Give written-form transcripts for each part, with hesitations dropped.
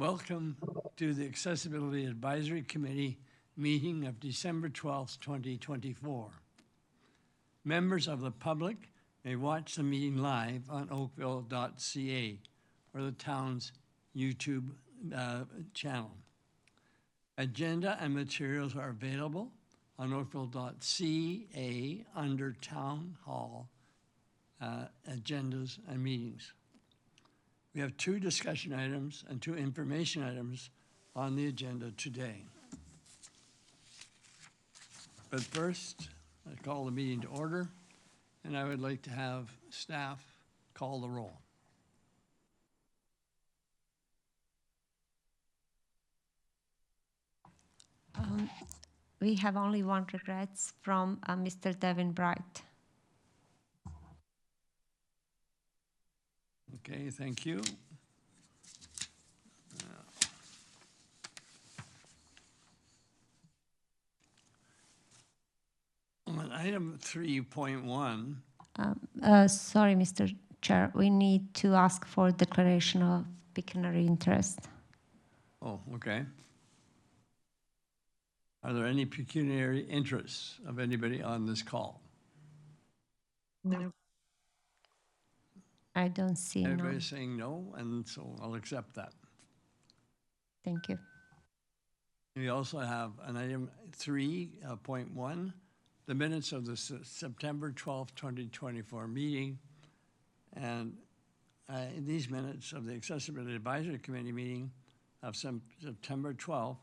Welcome to the Accessibility Advisory Committee meeting of December 12th, 2024. Members of the public may watch the meeting live on oakville.ca or the town's YouTube channel. Agenda and materials are available on oakville.ca under Town Hall agendas and meetings. We have 2 discussion items and 2 information items on the agenda today. But first, I call the meeting to order, and I would like to have staff call the roll. We have only one regrets from Mr. Devin Bright. Okay, thank you. On item 3.1. Sorry, Mr. Chair, we need to ask for declaration of pecuniary interest. Oh, okay. Are there any pecuniary interests of anybody on this call? No. I don't see none. Everybody's saying no, and so I'll accept that. Thank you. We also have an item 3.1, the minutes of the September 12th, 2024 meeting. And these minutes of the Accessibility Advisory Committee meeting of September 12th,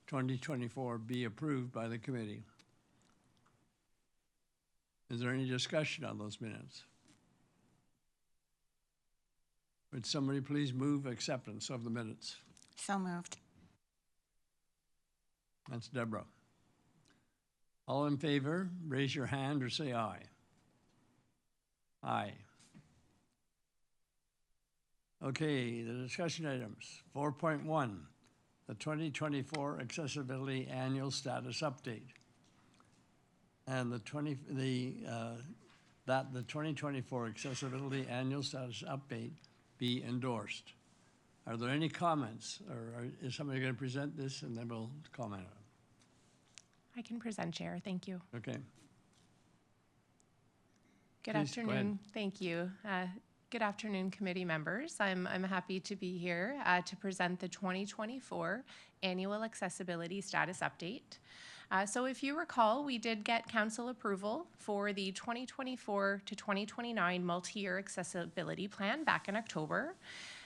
2024 be approved by the committee. Is there any discussion on those minutes? Would somebody please move acceptance of the minutes? So moved. That's Deborah. All in favor, raise your hand or say aye. Aye. Okay, the discussion items. 4.1, the 2024 Accessibility Annual Status Update. And the 2024 Accessibility Annual Status Update be endorsed. Are there any comments, or is somebody going to present this and then we'll comment on it? I can present, Chair. Thank you. Okay. Good Please, go ahead. afternoon. Thank you. Good afternoon, committee members. I'm happy to be here to present the 2024 Annual Accessibility Status Update. So if you recall, we did get council approval for the 2024 to 2029 multi-year accessibility plan back in October.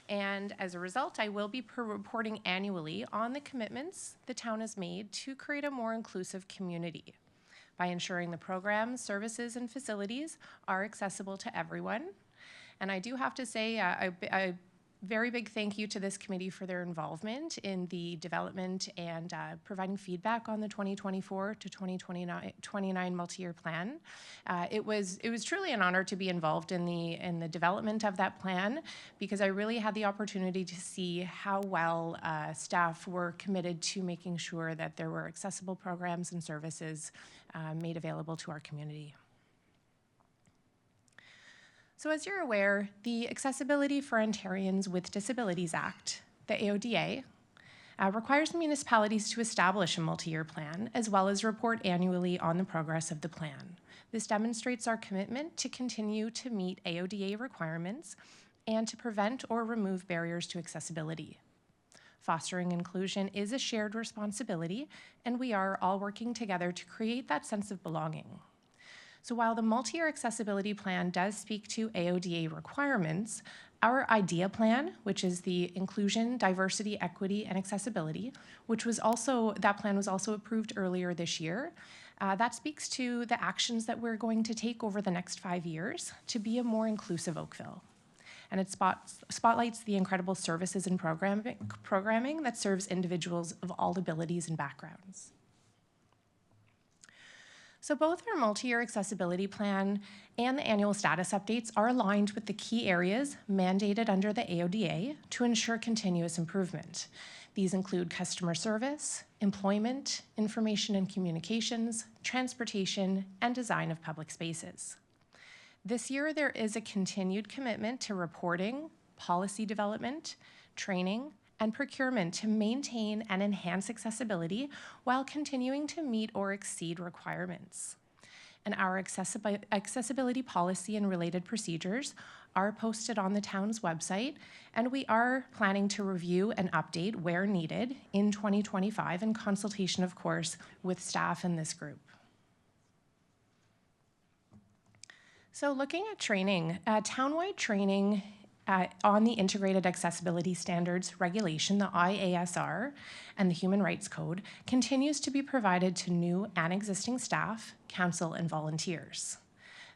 And as a result, I will be reporting annually on the commitments the town has made to create a more inclusive community by ensuring the programs, services, and facilities are accessible to everyone. And I do have to say a very big thank you to this committee for their involvement in the development and providing feedback on the 2024 to 2029 multi-year plan. It was truly an honor to be involved in the development of that plan, because I really had the opportunity to see how well staff were committed to making sure that there were accessible programs and services made available to our community. So as you're aware, the Accessibility for Ontarians with Disabilities Act, the AODA, requires municipalities to establish a multi-year plan, as well as report annually on the progress of the plan. This demonstrates our commitment to continue to meet AODA requirements and to prevent or remove barriers to accessibility. Fostering inclusion is a shared responsibility, and we are all working together to create that sense of belonging. So while the multi-year accessibility plan does speak to AODA requirements, our IDEA plan, which is the Inclusion, Diversity, Equity, and Accessibility, that plan was also approved earlier this year. That speaks to the actions that we're going to take over the next 5 years to be a more inclusive Oakville. And it spotlights the incredible services and programming that serves individuals of all abilities and backgrounds. So both our multi-year accessibility plan and the annual status updates are aligned with the key areas mandated under the AODA to ensure continuous improvement. These include customer service, employment, information and communications, transportation, and design of public spaces. This year, there is a continued commitment to reporting, policy development, training, and procurement to maintain and enhance accessibility while continuing to meet or exceed requirements. And our accessibility policy and related procedures are posted on the town's website, and we are planning to review and update where needed in 2025 in consultation, of course, with staff in this group. So looking at training, townwide training on the Integrated Accessibility Standards Regulation, the IASR, and the Human Rights Code continues to be provided to new and existing staff, council, and volunteers.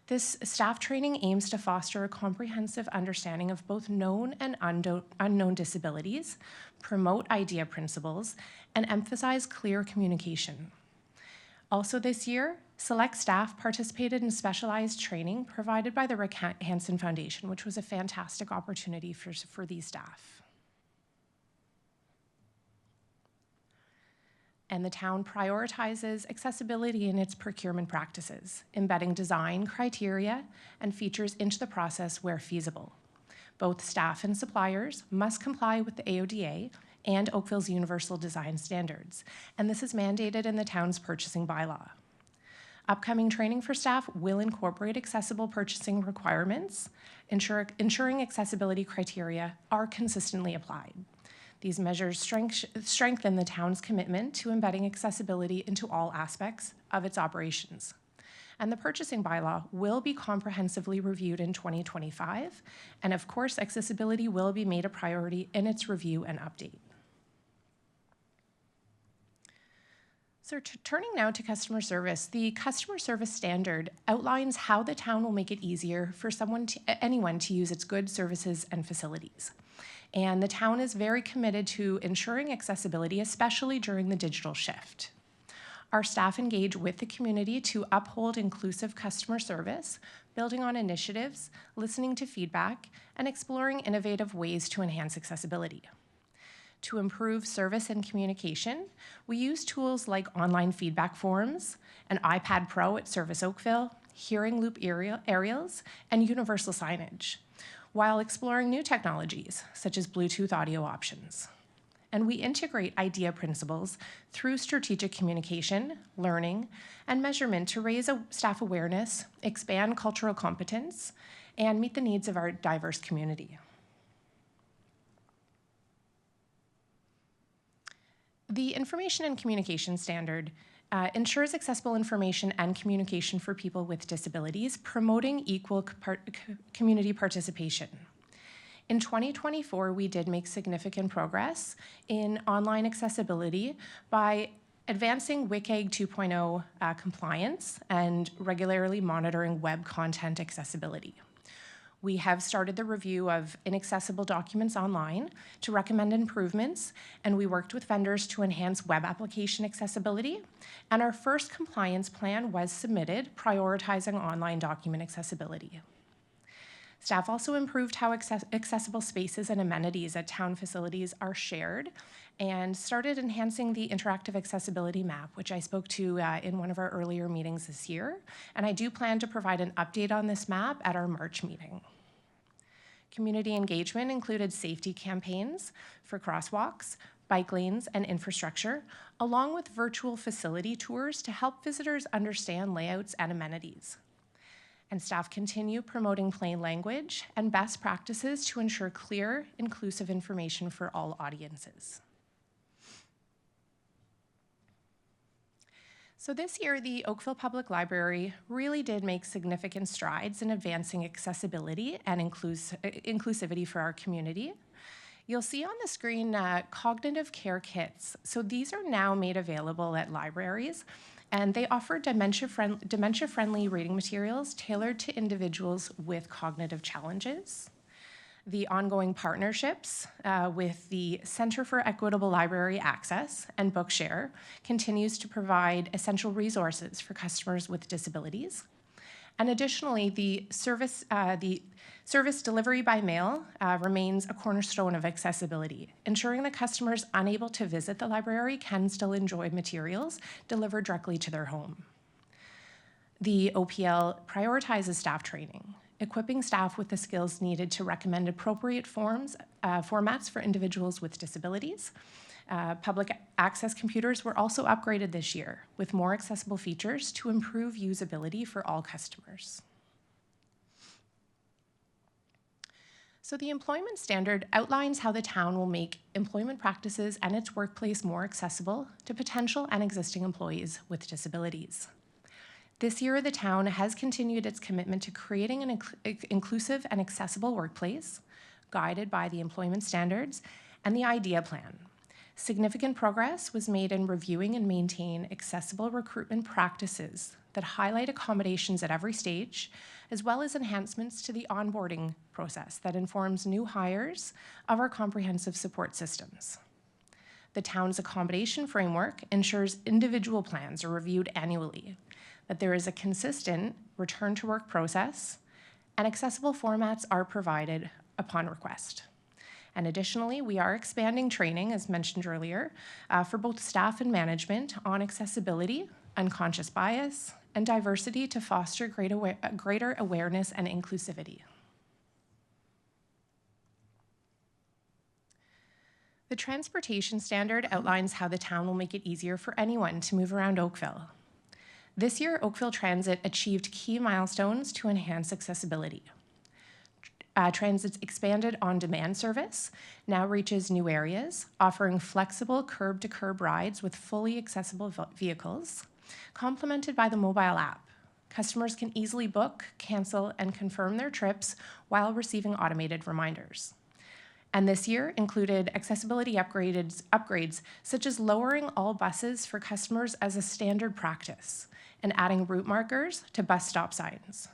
This staff training aims to foster a comprehensive understanding of both known and unknown disabilities, promote IDEA principles, and emphasize clear communication. Also this year, select staff participated in specialized training provided by the Rick Hansen Foundation, which was a fantastic opportunity for these staff. And the town prioritizes accessibility in its procurement practices, embedding design criteria and features into the process where feasible. Both staff and suppliers must comply with the AODA and Oakville's Universal Design Standards, and this is mandated in the town's purchasing bylaw. Upcoming training for staff will incorporate accessible purchasing requirements, ensuring accessibility criteria are consistently applied. These measures strengthen the town's commitment to embedding accessibility into all aspects of its operations. And the purchasing bylaw will be comprehensively reviewed in 2025, and of course, accessibility will be made a priority in its review and update. So turning now to customer service, the customer service standard outlines how the town will make it easier for anyone to use its goods, services, and facilities. And the town is very committed to ensuring accessibility, especially during the digital shift. Our staff engage with the community to uphold inclusive customer service, building on initiatives, listening to feedback, and exploring innovative ways to enhance accessibility. To improve service and communication, we use tools like online feedback forms, an iPad Pro at Service Oakville, hearing loop aerials, and universal signage, while exploring new technologies such as Bluetooth audio options. And we integrate IDEA principles through strategic communication, learning, and measurement to raise staff awareness, expand cultural competence, and meet the needs of our diverse community. The Information and Communication Standard ensures accessible information and communication for people with disabilities, promoting equal community participation. In 2024, we did make significant progress in online accessibility by advancing WCAG 2.0 compliance and regularly monitoring web content accessibility. We have started the review of inaccessible documents online to recommend improvements, and we worked with vendors to enhance web application accessibility. And our first compliance plan was submitted, prioritizing online document accessibility. Staff also improved how accessible spaces and amenities at town facilities are shared and started enhancing the interactive accessibility map, which I spoke to in one of our earlier meetings this year. And I do plan to provide an update on this map at our March meeting. Community engagement included safety campaigns for crosswalks, bike lanes, and infrastructure, along with virtual facility tours to help visitors understand layouts and amenities. And staff continue promoting plain language and best practices to ensure clear, inclusive information for all audiences. So this year, the Oakville Public Library really did make significant strides in advancing accessibility and inclusivity for our community. You'll see on the screen cognitive care kits. So these are now made available at libraries, and they offer dementia-friendly reading materials tailored to individuals with cognitive challenges. The ongoing partnerships with the Center for Equitable Library Access and Bookshare continues to provide essential resources for customers with disabilities. And additionally, the service delivery by mail remains a cornerstone of accessibility, ensuring that customers unable to visit the library can still enjoy materials delivered directly to their home. The OPL prioritizes staff training, equipping staff with the skills needed to recommend appropriate formats for individuals with disabilities. Public access computers were also upgraded this year with more accessible features to improve usability for all customers. So the employment standard outlines how the town will make employment practices and its workplace more accessible to potential and existing employees with disabilities. This year, the town has continued its commitment to creating an inclusive and accessible workplace, guided by the employment standards and the IDEA plan. Significant progress was made in reviewing and maintain accessible recruitment practices that highlight accommodations at every stage, as well as enhancements to the onboarding process that informs new hires of our comprehensive support systems. The town's accommodation framework ensures individual plans are reviewed annually, that there is a consistent return to work process, and accessible formats are provided upon request. And additionally, we are expanding training, as mentioned earlier, for both staff and management on accessibility, unconscious bias, and diversity to foster greater awareness and inclusivity. The transportation standard outlines how the town will make it easier for anyone to move around Oakville. This year, Oakville Transit achieved key milestones to enhance accessibility. Transit's expanded on-demand service now reaches new areas, offering flexible curb-to-curb rides with fully accessible vehicles, complemented by the mobile app. Customers can easily book, cancel, and confirm their trips while receiving automated reminders. And this year included accessibility upgrades such as lowering all buses for customers as a standard practice and adding route markers to bus stop signs.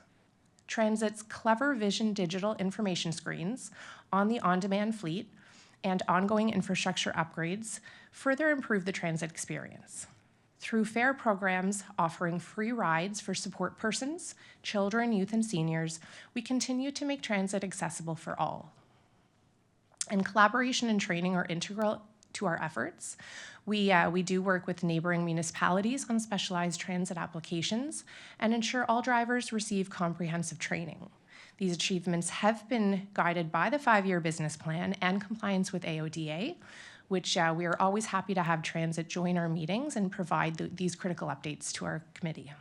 Transit's Clever Vision digital information screens on the on-demand fleet and ongoing infrastructure upgrades further improve the transit experience. Through fare programs offering free rides for support persons, children, youth, and seniors, we continue to make transit accessible for all. And collaboration and training are integral to our efforts. We do work with neighboring municipalities on specialized transit applications and ensure all drivers receive comprehensive training. These achievements have been guided by the 5-year business plan and compliance with AODA, which we are always happy to have transit join our meetings and provide these critical updates to our committee.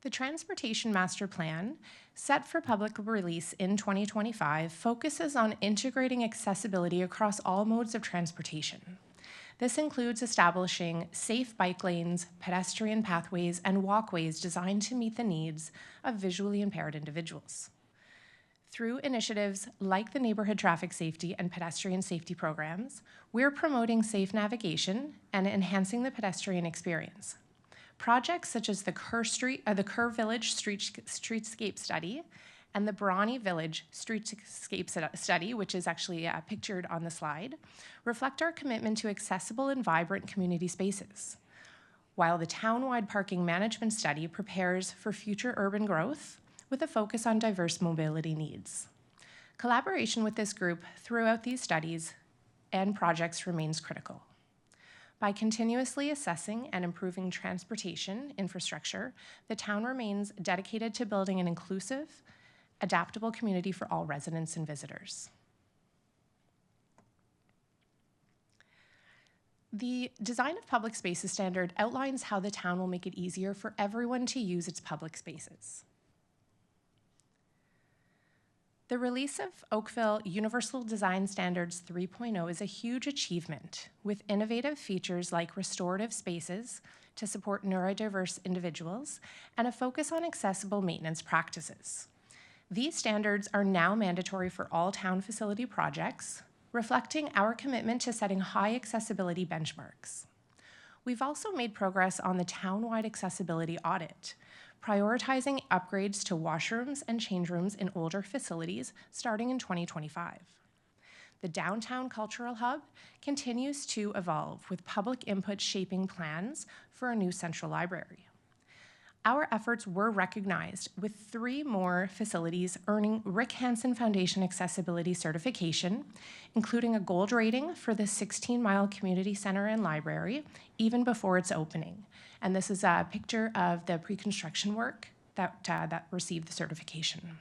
The Transportation Master Plan, set for public release in 2025, focuses on integrating accessibility across all modes of transportation. This includes establishing safe bike lanes, pedestrian pathways, and walkways designed to meet the needs of visually impaired individuals. Through initiatives like the Neighborhood Traffic Safety and Pedestrian Safety programs, we're promoting safe navigation and enhancing the pedestrian experience. Projects such as the Kerr Village Streetscape Study and the Brawny Village Streetscape Study, which is actually pictured on the slide, reflect our commitment to accessible and vibrant community spaces. While the town-wide parking management study prepares for future urban growth with a focus on diverse mobility needs. Collaboration with this group throughout these studies and projects remains critical. By continuously assessing and improving transportation infrastructure, the town remains dedicated to building an inclusive, adaptable community for all residents and visitors. The Design of Public Spaces standard outlines how the town will make it easier for everyone to use its public spaces. The release of Oakville Universal Design Standards 3.0 is a huge achievement with innovative features like restorative spaces to support neurodiverse individuals and a focus on accessible maintenance practices. These standards are now mandatory for all town facility projects, reflecting our commitment to setting high accessibility benchmarks. We've also made progress on the town-wide accessibility audit, prioritizing upgrades to washrooms and change rooms in older facilities starting in 2025. The Downtown Cultural Hub continues to evolve with public input shaping plans for a new central library. Our efforts were recognized with 3 more facilities earning Rick Hansen Foundation Accessibility Certification, including a gold rating for the 16-mile community center and library, even before its opening. And this is a picture of the pre-construction work that received the certification.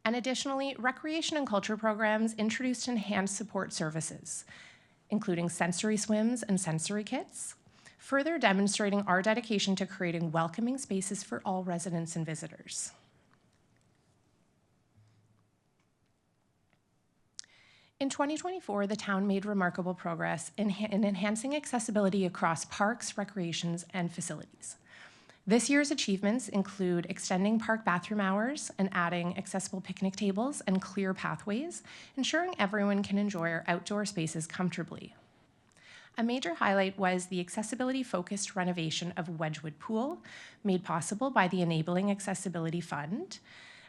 And additionally, recreation and culture programs introduced enhanced support services, including sensory swims and sensory kits, further demonstrating our dedication to creating welcoming spaces for all residents and visitors. In 2024, the town made remarkable progress in enhancing accessibility across parks, recreations, and facilities. This year's achievements include extending park bathroom hours and adding accessible picnic tables and clear pathways, ensuring everyone can enjoy our outdoor spaces comfortably. A major highlight was the accessibility-focused renovation of Wedgwood Pool, made possible by the Enabling Accessibility Fund.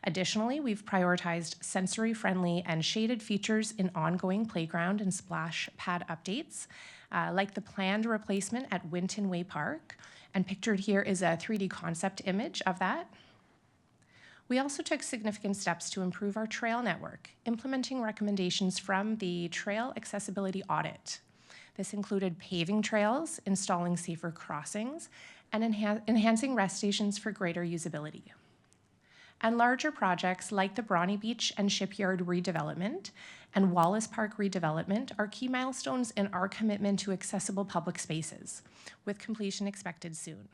Additionally, we've prioritized sensory-friendly and shaded features in ongoing playground and splash pad updates, like the planned replacement at Winton Way Park, and pictured here is a 3D concept image of that. We also took significant steps to improve our trail network, implementing recommendations from the Trail Accessibility Audit. This included paving trails, installing safer crossings, and enhancing rest stations for greater usability. And larger projects like the Brawny Beach and Shipyard redevelopment and Wallace Park redevelopment are key milestones in our commitment to accessible public spaces, with completion expected soon.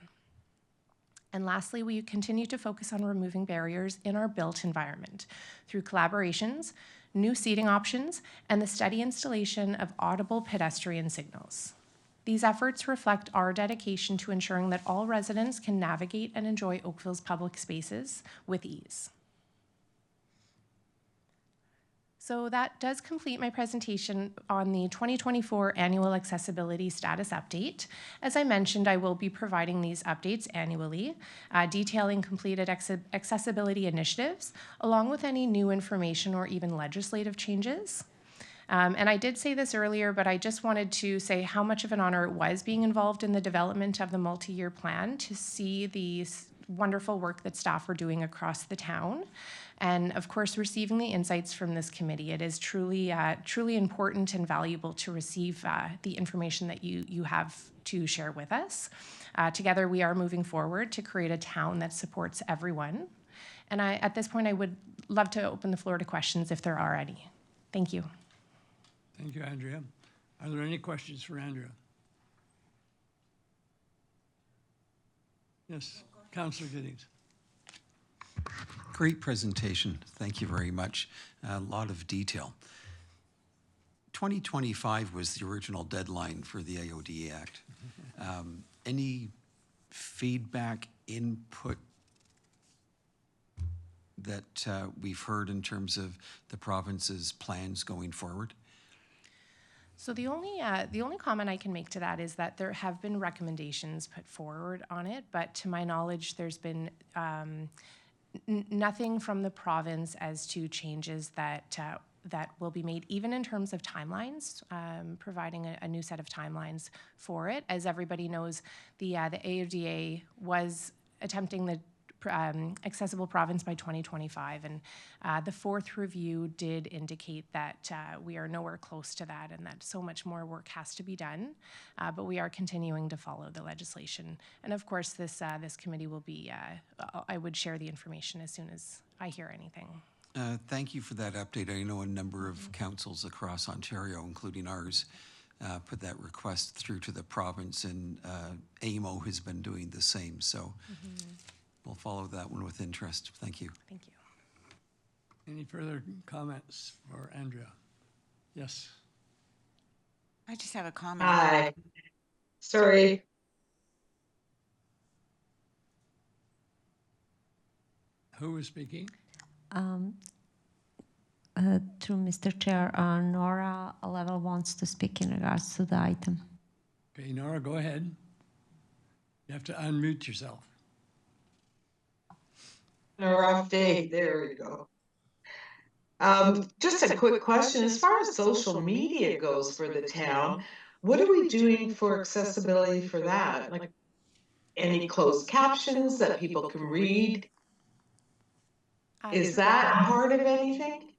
And lastly, we continue to focus on removing barriers in our built environment through collaborations, new seating options, and the steady installation of audible pedestrian signals. These efforts reflect our dedication to ensuring that all residents can navigate and enjoy Oakville's public spaces with ease. So that does complete my presentation on the 2024 Annual Accessibility Status Update. As I mentioned, I will be providing these updates annually, detailing completed accessibility initiatives, along with any new information or even legislative changes. And I did say this earlier, but I just wanted to say how much of an honor it was being involved in the development of the multi-year plan to see the wonderful work that staff are doing across the town. And of course, receiving the insights from this committee, it is truly important and valuable to receive the information that you have to share with us. Together, we are moving forward to create a town that supports everyone. And at this point, I would love to open the floor to questions if there are any. Thank you. Thank you, Andrea. Are there any questions for Andrea? Yes, Councillor Giddings. Great presentation. Thank you very much. A lot of detail. 2025 was the original deadline for the AODA Act. Any feedback, input that we've heard in terms of the province's plans going forward? So the only comment I can make to that is that there have been recommendations put forward on it, but to my knowledge, there's been nothing from the province as to changes that will be made, even in terms of timelines, providing a new set of timelines for it. As everybody knows, the AODA was attempting the accessible province by 2025, and the fourth review did indicate that we are nowhere close to that and that so much more work has to be done, but we are continuing to follow the legislation. And of course, this committee will be, I would share the information as soon as I hear anything. Thank you for that update. I know a number of councils across Ontario, including ours, put that request through to the province, and AMO has been doing the same. So we'll follow that one with interest. Thank you. Thank you. Any further comments for Andrea? Yes. I just have a comment. Hi. Sorry. Who is speaking? Through Mr. Chair, Nora Level wants to speak in regards to the item. Okay, Nora, go ahead. You have to unmute yourself. A rough day. There we go. Just a quick question. As far as social media goes for the town, what are we doing for accessibility for that? Like, any closed captions that people can read? Is Through- that part of anything?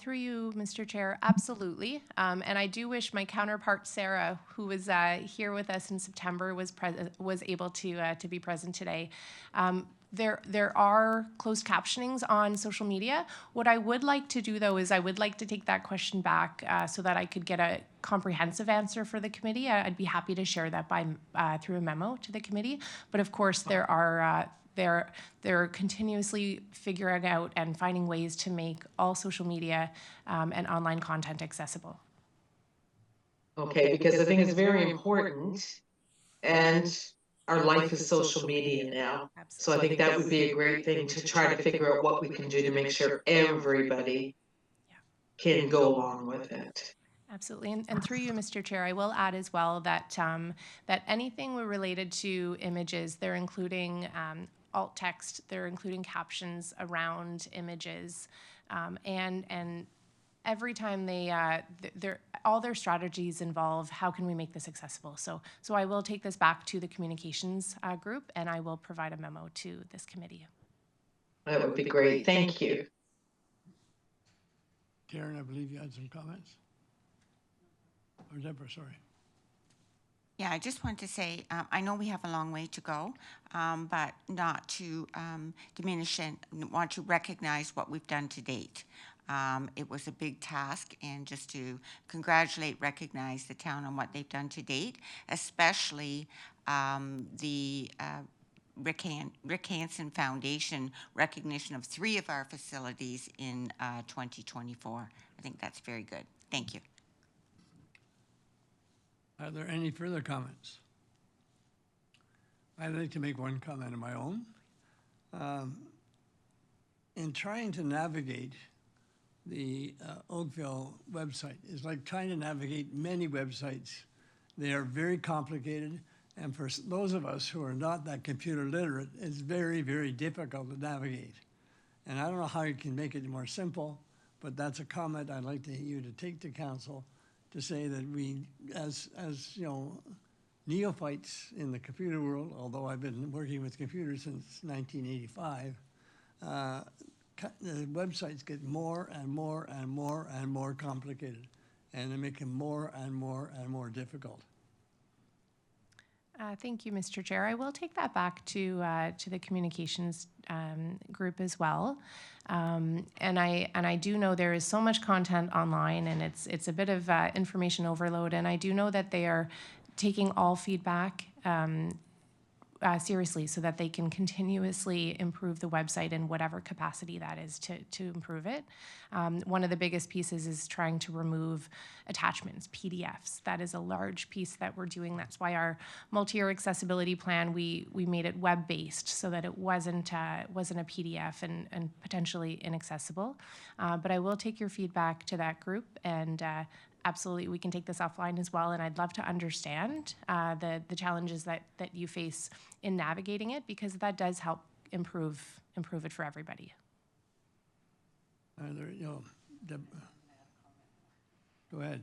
Through you, Mr. Chair, absolutely. And I do wish my counterpart Sarah, who was here with us in September, was able to be present today. There are closed captionings on social media. What I would like to do, though, is I would like to take that question back so that I could get a comprehensive answer for the committee. I'd be happy to share that by through a memo to the committee. But of course, there are they're continuously figuring out and finding ways to make all social media and online content accessible. Okay, because I think it's very important, and our life is social media now. So I think that would be a great thing to try to figure out what we can do to make sure everybody can go along with it. Absolutely, and through you, Mr. Chair, I will add as well that that anything related to images, they're including alt text, they're including captions around images, and every time all their strategies involve how can we make this accessible. So I will take this back to the communications group, and I will provide a memo to this committee. That would be great. Thank you. Karen, I believe you had some comments? Or Deborah, sorry. Yeah, I just want to say, I know we have a long way to go, but not to diminish and want to recognize what we've done to date. It was a big task, and just to recognize the town on what they've done to date, especially the Rick Hansen Foundation recognition of 3 of our facilities in 2024. I think that's very good. Thank you. Are there any further comments? I'd like to make one comment of my own. In trying to navigate the Oakville website, it's like trying to navigate many websites. They are very complicated, and for those of us who are not that computer literate, it's very, very difficult to navigate. And I don't know how you can make it more simple, but that's a comment I'd like you to take to council, to say that we, as you know, neophytes in the computer world, although I've been working with computers since 1985, the websites get more and more and more and more complicated, and they make them more and more and more difficult. Thank you, Mr. Chair. I will take that back to the communications group as well. And I do know there is so much content online, and it's a bit of information overload. And I do know that they are taking all feedback seriously, so that they can continuously improve the website in whatever capacity that is to improve it. One of the biggest pieces is trying to remove attachments, PDFs. That is a large piece that we're doing. That's why our multi-year accessibility plan, we made it web-based so that it wasn't a PDF and potentially inaccessible. But I will take your feedback to that group, and absolutely, we can take this offline as well, and I'd love to understand the challenges that you face in navigating it, because that does help improve it for everybody. Are there, go ahead.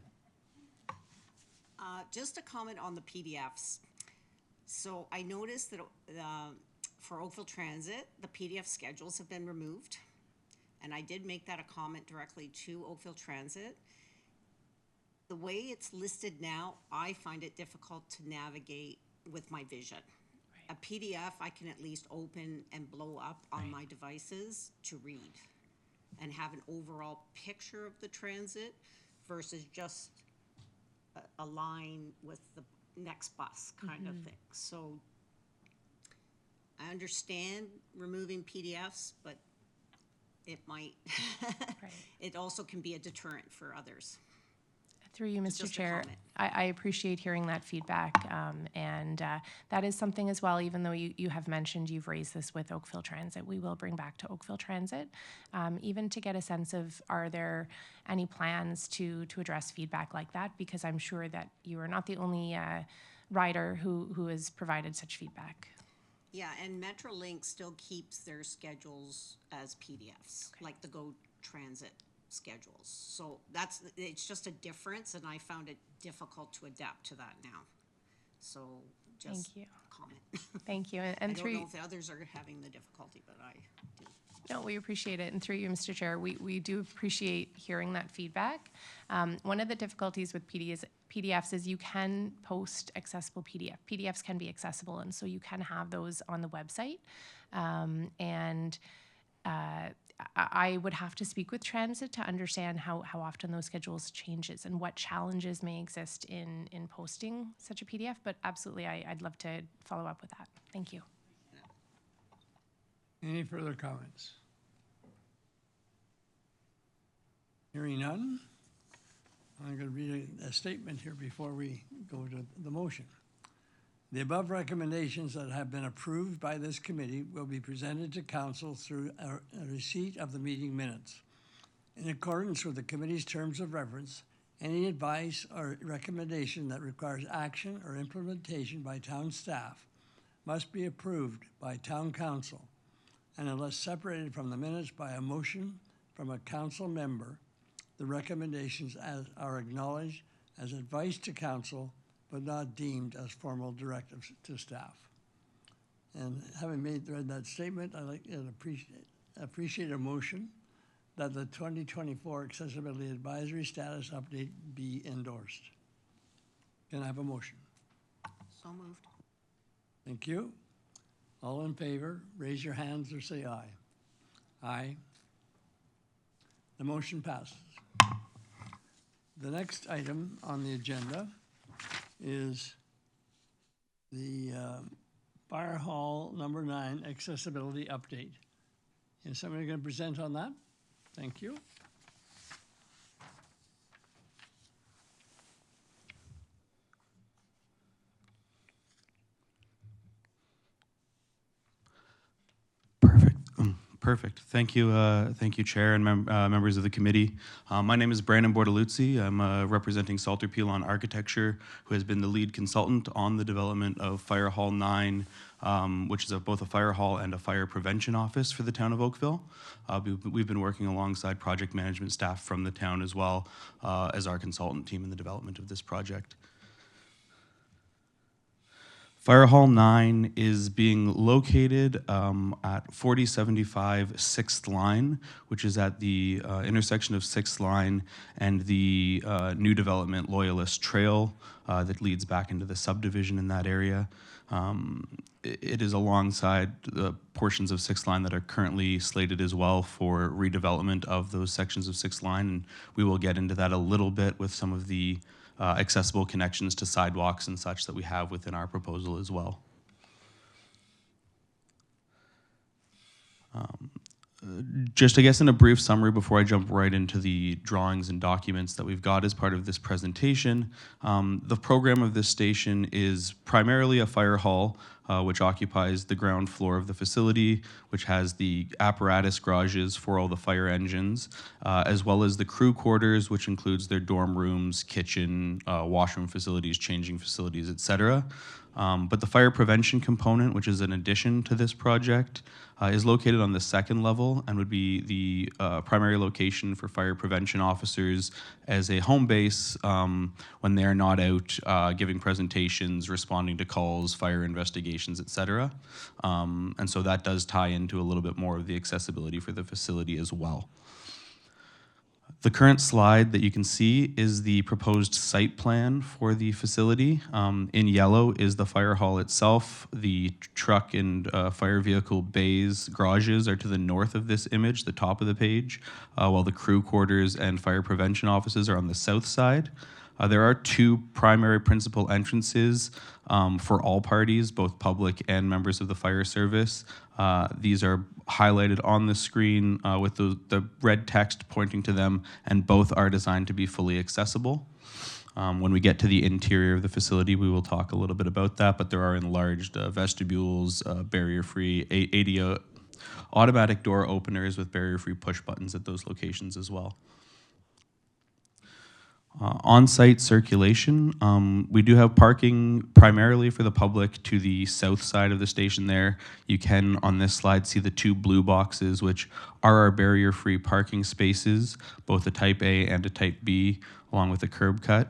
Just a comment on the PDFs. So I noticed that for Oakville Transit, the PDF schedules have been removed, and I did make that a comment directly to Oakville Transit. The way it's listed now, I find it difficult to navigate with my vision. Right. A PDF I can at least open and blow up on my devices to read and have an overall picture of the transit versus just a line with the next bus kind of thing. So I understand removing PDFs, but it might, it also can be a deterrent for others. Through you, Mr. Chair, I appreciate hearing that feedback, and that is something as well, even though you have mentioned you've raised this with Oakville Transit, we will bring back to Oakville Transit, even to get a sense of, are there any plans to address feedback like that, because I'm sure that you are not the only rider who has provided such feedback. Yeah, and Metrolink still keeps their schedules as PDFs, like the Go Transit schedules. So it's just a difference, and I found it difficult to adapt to that now. So just Thank you. a comment. Thank you. I And don't through know if the others are having the difficulty, but I do. No, we appreciate it. And through you, Mr. Chair, we do appreciate hearing that feedback. One of the difficulties with PDFs is you can post accessible PDF. PDFs can be accessible, and so you can have those on the website. I would have to speak with Transit to understand how often those schedules changes and what challenges may exist in posting such a PDF, but absolutely, I'd love to follow up with that. Thank you. Any further comments? Hearing none, I'm going to read a statement here before we go to the motion. The above recommendations that have been approved by this committee will be presented to council through a receipt of the meeting minutes. In accordance with the committee's terms of reference, any advice or recommendation that requires action or implementation by town staff must be approved by town council, and unless separated from the minutes by a motion from a council member, the recommendations are acknowledged as advice to council, but not deemed as formal directives to staff. And having read that statement, I'd like to appreciate a motion that the 2024 Accessibility Advisory Status Update be endorsed. Can I have a motion? So moved. Thank you. All in favor, raise your hands or say aye. Aye. The motion passes. The next item on the agenda is the Fire Hall number 9 accessibility update. Is somebody going to present on that? Thank you. Perfect. Thank you, Chair and members of the committee. My name is Brandon Bortoluzzi. I'm representing Salter Pilon Architecture, who has been the lead consultant on the development of Fire Hall 9, which is both a fire hall and a fire prevention office for the town of Oakville. We've been working alongside project management staff from the town as well as our consultant team in the development of this project. Fire Hall 9 is being located at 4075 6th Line, which is at the intersection of 6th Line and the new development Loyalist Trail that leads back into the subdivision in that area. It is alongside the portions of 6th Line that are currently slated as well for redevelopment of those sections of 6th Line, and we will get into that a little bit with some of the accessible connections to sidewalks and such that we have within our proposal as well. Just, I guess, in a brief summary before I jump right into the drawings and documents that we've got as part of this presentation, the program of this station is primarily a fire hall, which occupies the ground floor of the facility, which has the apparatus garages for all the fire engines, as well as the crew quarters, which includes their dorm rooms, kitchen, washroom facilities, changing facilities, etc. But the fire prevention component, which is an addition to this project, is located on the second level and would be the primary location for fire prevention officers as a home base when they're not out giving presentations, responding to calls, fire investigations, etc. And so that does tie into a little bit more of the accessibility for the facility as well. The current slide that you can see is the proposed site plan for the facility. In yellow is the fire hall itself. The truck and fire vehicle bays, garages are to the north of this image, the top of the page, while the crew quarters and fire prevention offices are on the south side. There are two primary principal entrances for all parties, both public and members of the fire service. These are highlighted on the screen with the red text pointing to them, and both are designed to be fully accessible. When we get to the interior of the facility, we will talk a little bit about that, but there are enlarged vestibules, barrier-free, ADA automatic door openers with barrier-free push buttons at those locations as well. On-site circulation, we do have parking primarily for the public to the south side of the station there. You can, on this slide, see the two blue boxes, which are our barrier-free parking spaces, both a Type A and a Type B, along with a curb cut.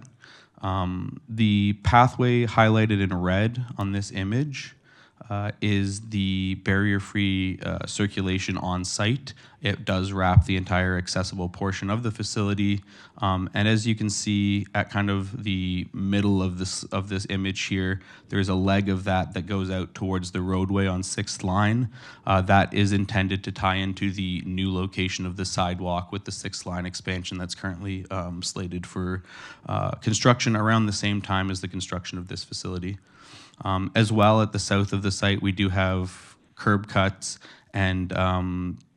The pathway highlighted in red on this image is the barrier-free circulation on site. It does wrap the entire accessible portion of the facility. And as you can see at kind of the middle of this image here, there's a leg of that goes out towards the roadway on 6th line. That is intended to tie into the new location of the sidewalk with the 6th line expansion that's currently slated for construction around the same time as the construction of this facility. As well, at the south of the site, we do have curb cuts and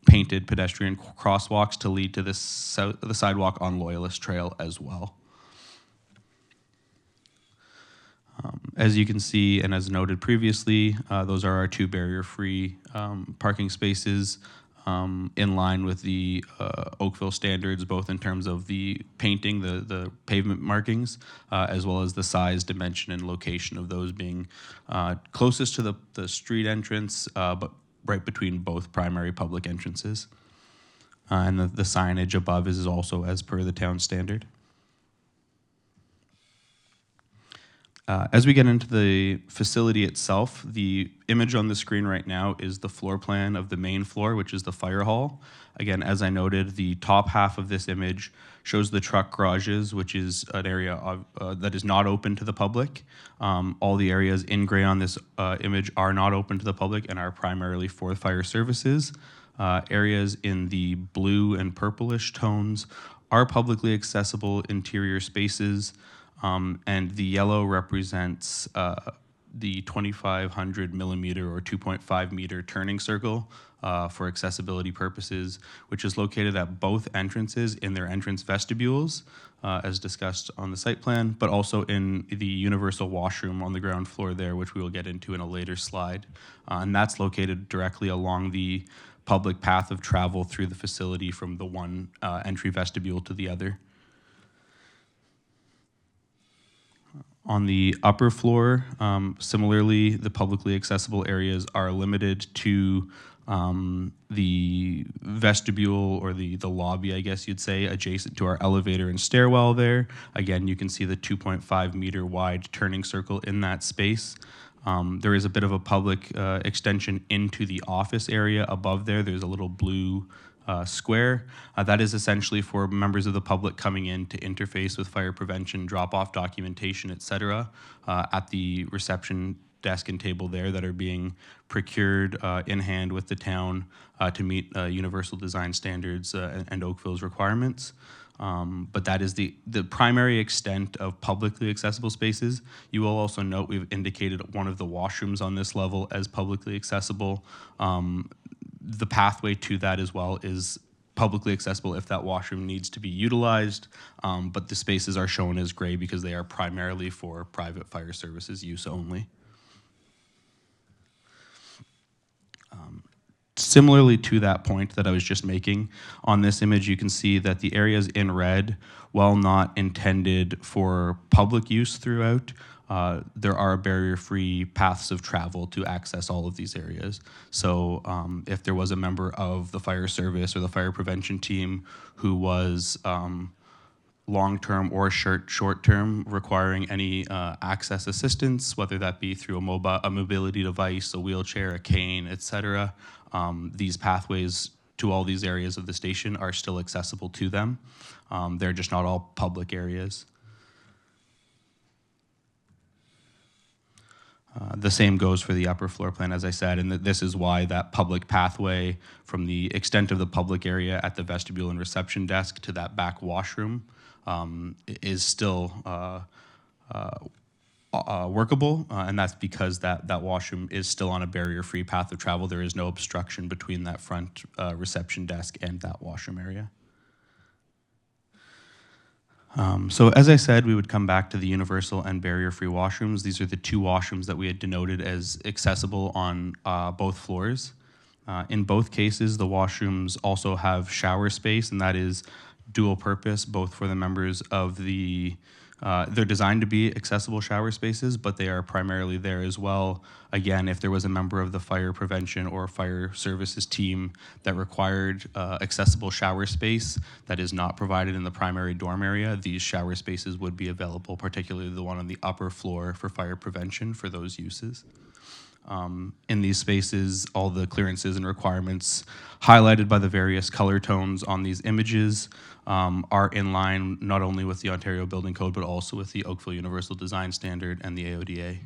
painted pedestrian crosswalks to lead to the sidewalk on Loyalist Trail as well. As you can see, and as noted previously, those are our 2 barrier-free parking spaces in line with the Oakville standards, both in terms of the painting, the pavement markings, as well as the size, dimension, and location of those being closest to the street entrance, but right between both primary public entrances. And the signage above is also as per the town standard. As we get into the facility itself, the image on the screen right now is the floor plan of the main floor, which is the fire hall. Again, as I noted, the top half of this image shows the truck garages, which is an area of, that is not open to the public. All the areas in gray on this image are not open to the public and are primarily for fire services. Areas in the blue and purplish tones are publicly accessible interior spaces. And the yellow represents the 2,500 millimeter or 2.5 meter turning circle for accessibility purposes, which is located at both entrances in their entrance vestibules, as discussed on the site plan, but also in the universal washroom on the ground floor there, which we will get into in a later slide. And that's located directly along the public path of travel through the facility from the one entry vestibule to the other. On the upper floor, similarly, the publicly accessible areas are limited to the vestibule or the lobby, I guess you'd say, adjacent to our elevator and stairwell there. Again, you can see the 2.5 meter wide turning circle in that space. There is a bit of a public extension into the office area above there. There's a little blue square. That is essentially for members of the public coming in to interface with fire prevention, drop-off documentation, et cetera, at the reception desk and table there that are being procured in hand with the town to meet universal design standards and Oakville's requirements. But that is the primary extent of publicly accessible spaces. You will also note we've indicated one of the washrooms on this level as publicly accessible. The pathway to that as well is publicly accessible if that washroom needs to be utilized, but the spaces are shown as gray because they are primarily for private fire services use only. Similarly to that point that I was just making, on this image you can see that the areas in red, while not intended for public use throughout, there are barrier-free paths of travel to access all of these areas. So if there was a member of the fire service or the fire prevention team who was long-term or short-term requiring any access assistance, whether that be through a mobility device, a wheelchair, a cane, et cetera, these pathways to all these areas of the station are still accessible to them. They're just not all public areas. The same goes for the upper floor plan, as I said, and this is why that public pathway from the extent of the public area at the vestibule and reception desk to that back washroom is still workable, and that's because that washroom is still on a barrier-free path of travel. There is no obstruction between that front reception desk and that washroom area. So as I said, we would come back to the universal and barrier-free washrooms. These are the 2 washrooms that we had denoted as accessible on both floors. In both cases, the washrooms also have shower space, and that is dual purpose, both for the members of the They're designed to be accessible shower spaces, but they are primarily there as well. Again, if there was a member of the fire prevention or fire services team that required accessible shower space that is not provided in the primary dorm area, these shower spaces would be available, particularly the one on the upper floor for fire prevention for those uses. In these spaces, all the clearances and requirements highlighted by the various color tones on these images are in line not only with the Ontario Building Code, but also with the Oakville Universal Design Standard and the AODA.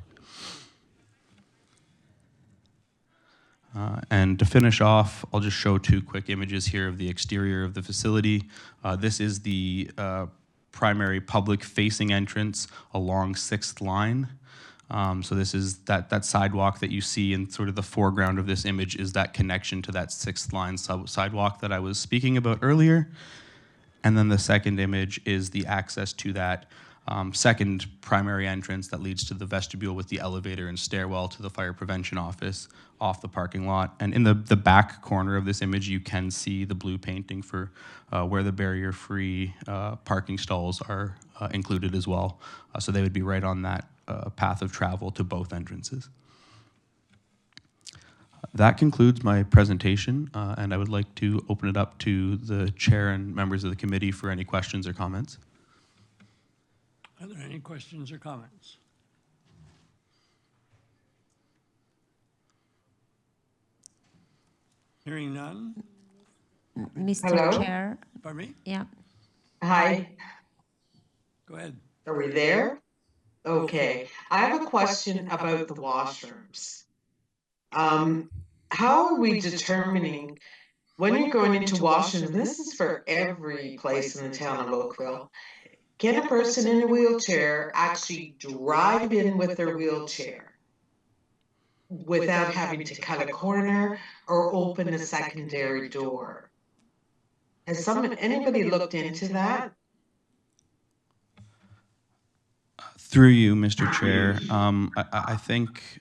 And to finish off, I'll just show two quick images here of the exterior of the facility. This is the primary public-facing entrance along 6th line. So this is that sidewalk that you see in sort of the foreground of this image is that connection to that 6th line sidewalk that I was speaking about earlier. And then the second image is the access to that second primary entrance that leads to the vestibule with the elevator and stairwell to the fire prevention office off the parking lot. And in the back corner of this image, you can see the blue painting for where the barrier-free parking stalls are included as well. So they would be right on that path of travel to both entrances. That concludes my presentation, and I would like to open it up to the chair and members of the committee for any questions or comments. Are there any questions or comments? Hearing none? Mr. Hello? Chair, Pardon me? yeah. Hi, Go ahead. are we there? Okay, I have a question about the washrooms. How are we determining when you're going into washrooms, and this is for every place in the town of Oakville, can a person in a wheelchair actually drive in with their wheelchair without having to cut a corner or open a secondary door? Has anybody looked into that? Through you, Mr. Chair, I think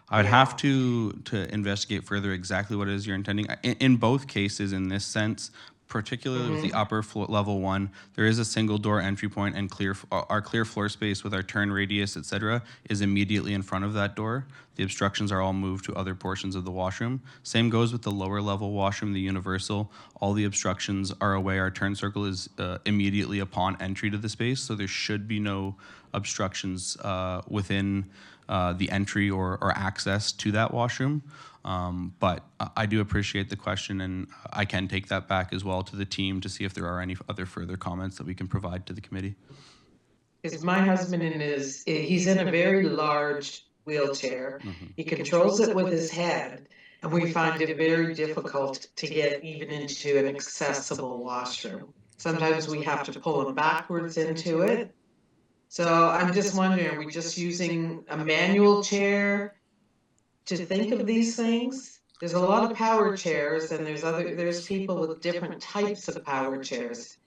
I would have to investigate further exactly what it is you're intending. In both cases, in this sense, particularly with the upper level one, there is a single door entry point, and our clear floor space with our turn radius, et cetera, is immediately in front of that door. The obstructions are all moved to other portions of the washroom. Same goes with the lower level washroom, the universal. All the obstructions are away. Our turn circle is immediately upon entry to the space, so there should be no obstructions within the entry or access to that washroom. But I do appreciate the question, and I can take that back as well to the team to see if there are any other further comments that we can provide to the committee. Because my husband he's in a very large wheelchair. He controls it with his head, and we find it very difficult to get even into an accessible washroom. Sometimes we have to pull him backwards into it. So I'm just wondering, are we just using a manual chair to think of these things? There's a lot of power chairs, and there's people with different types of power chairs,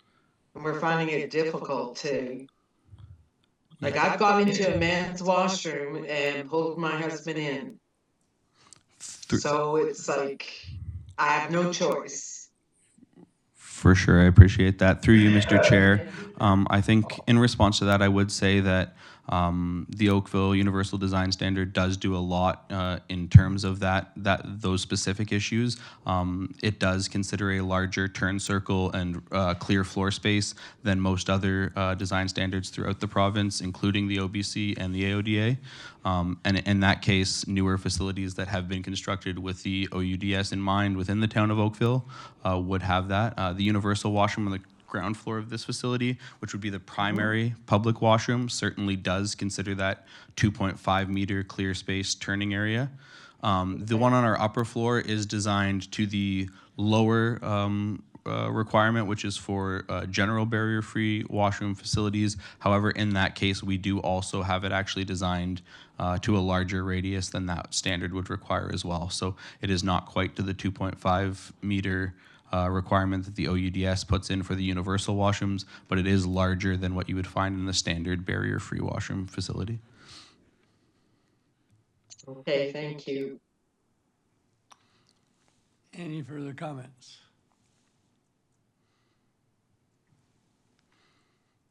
and we're finding it difficult to. Like, I've gone into a man's washroom and pulled my husband in. So it's like, I have no choice. For sure, I appreciate that. Through you, Mr. Chair, I think in response to that, I would say that the Oakville Universal Design Standard does do a lot in terms of those specific issues. It does consider a larger turn circle and clear floor space than most other design standards throughout the province, including the OBC and the AODA. And in that case, newer facilities that have been constructed with the OUDS in mind within the town of Oakville would have that. The universal washroom on the ground floor of this facility, which would be the primary public washroom, certainly does consider that 2.5 meter clear space turning area. The one on our upper floor is designed to the lower requirement, which is for general barrier-free washroom facilities. However, in that case, we do also have it actually designed to a larger radius than that standard would require as well. So it is not quite to the 2.5 meter requirement that the OUDS puts in for the universal washrooms, but it is larger than what you would find in the standard barrier-free washroom facility. Okay, thank you. Any further comments?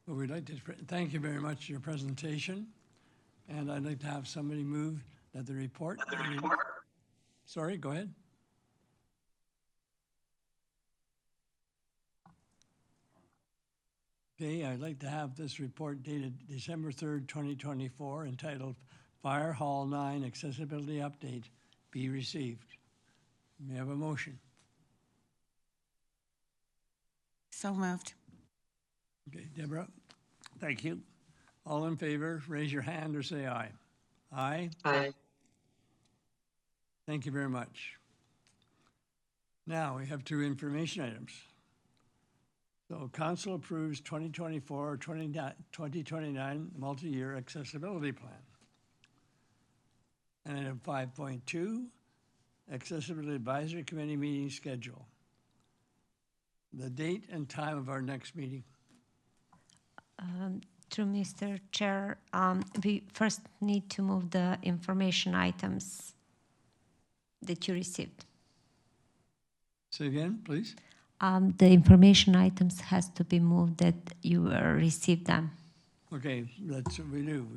Well, we'd like to, thank you very much for your presentation. And I'd like to have somebody move that the report. Sorry, go ahead. Okay, I'd like to have this report dated December 3rd, 2024, entitled Fire Hall 9 Accessibility Update be received. May I have a motion? So moved. Okay, Deborah, thank you. All in favor, raise your hand or say aye. Aye. Aye. Thank you very much. Now, we have two information items. So council approves 2024-2029 multi-year accessibility plan. And item 5.2, accessibility advisory committee meeting schedule. The date and time of our next meeting. Through Mr. Chair, we first need to move the information items that you received. Say again, please. The information items has to be moved that you received them. Okay, that's what we do.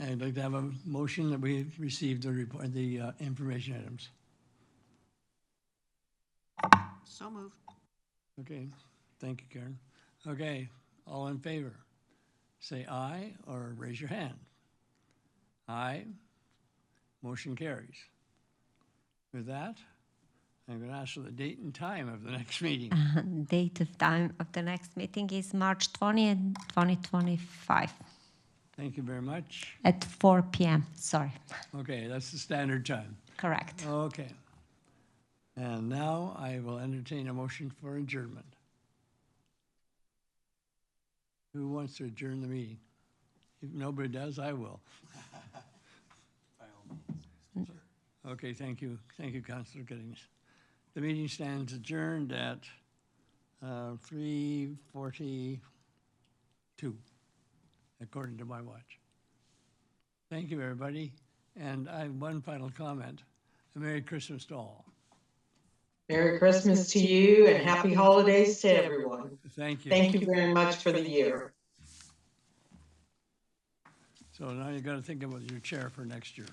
I'd like to have a motion that we receive the report, the information items. So moved. Okay, thank you, Karen. Okay, all in favor, say aye or raise your hand. Aye. Motion carries. With that, I'm going to ask for the date and time of the next meeting. Date of time of the next meeting is March 20th, 2025 Thank you very much. at 4 p.m. Sorry, Okay, that's the standard time. correct. Okay. And now I will entertain a motion for adjournment. Who wants to adjourn the meeting? If nobody does, I will. Okay, thank you. Thank you, Councillor Giddings. The meeting stands adjourned at 3:42, according to my watch. Thank you, everybody. And I have one final comment. A Merry Christmas to all. Merry Christmas to you and happy holidays to everyone. Thank you. Thank you very much for the year. So now you got to think about your chair for next year.